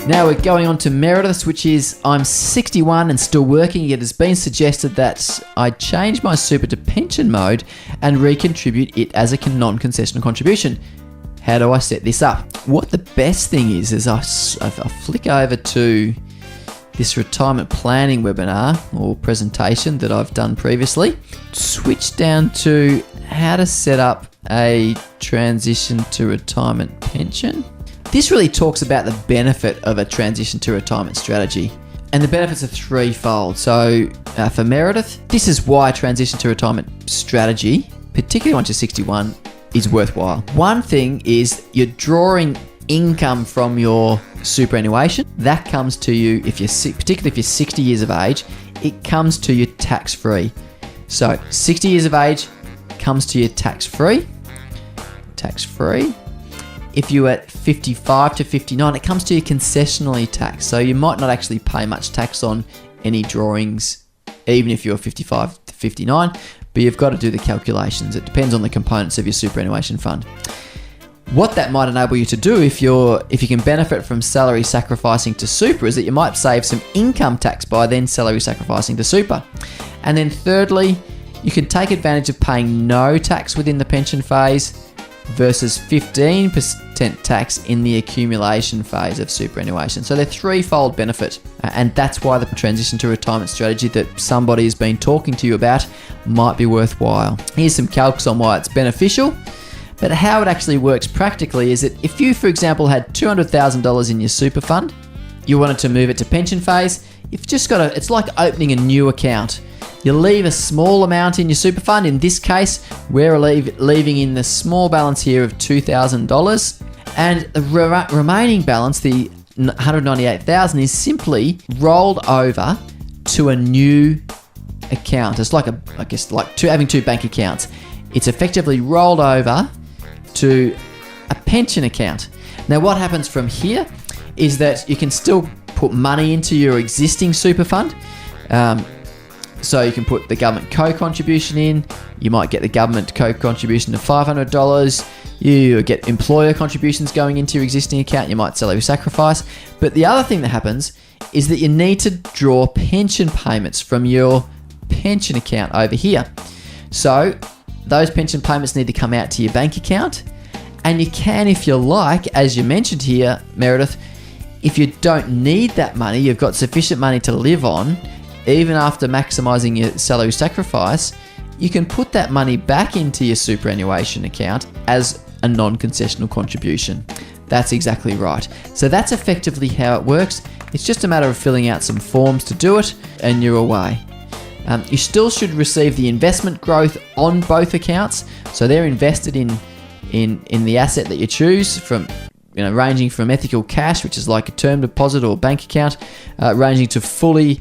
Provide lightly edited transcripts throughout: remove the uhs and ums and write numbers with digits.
Now we're going on to Meredith's, which is, I'm 61 and still working. It has been suggested that I change my super to pension mode and recontribute it as a non-concessional contribution. How do I set this up? What the best thing is I flick over to this retirement planning webinar or presentation that I've done previously, switch down to how to set up a transition to retirement pension. This really talks about the benefit of a transition to retirement strategy. And the benefits are threefold. So for Meredith, this is why a transition to retirement strategy, particularly once you're 61, is worthwhile. One thing is you're drawing income from your superannuation. That comes to you, particularly if you're 60 years of age, it comes to you tax-free. So 60 years of age comes to you tax-free. Tax-free. If you're at 55 to 59, it comes to you concessionally taxed. So you might not actually pay much tax on any drawings, even if you're 55 to 59, but you've got to do the calculations. It depends on the components of your superannuation fund. What that might enable you to do if you can benefit from salary sacrificing to super is that you might save some income tax by then salary sacrificing to super. And then thirdly, you can take advantage of paying no tax within the pension phase versus 15% tax in the accumulation phase of superannuation. So they're threefold benefit, and that's why the transition to retirement strategy that somebody has been talking to you about might be worthwhile. Here's some calcs on why it's beneficial, but how it actually works practically is that if you, for example, had $200,000 in your super fund, you wanted to move it to pension phase, you've just got it's like opening a new account. You leave a small amount in your super fund. In this case, we're leaving in the small balance here of $2,000. And the remaining balance, the $198,000, is simply rolled over to a new account. It's like having two bank accounts. It's effectively rolled over to a pension account. Now, what happens from here is that you can still put money into your existing super fund. So you can put the government co-contribution in. You might get the government co-contribution of $500. You get employer contributions going into your existing account. You might salary sacrifice. But the other thing that happens is that you need to draw pension payments from your pension account over here. So those pension payments need to come out to your bank account. And you can, if you like, as you mentioned here, Meredith, if you don't need that money, you've got sufficient money to live on, even after maximising your salary sacrifice, you can put that money back into your superannuation account as a non-concessional contribution. That's exactly right. So that's effectively how it works. It's just a matter of filling out some forms to do it, and you're away. You still should receive the investment growth on both accounts. So they're invested in the asset that you choose, from ranging from ethical cash, which is like a term deposit or bank account, ranging to fully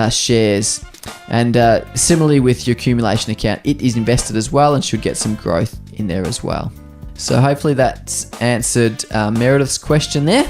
shares. And similarly with your accumulation account, it is invested as well and should get some growth in there as well. So hopefully that's answered Meredith's question there.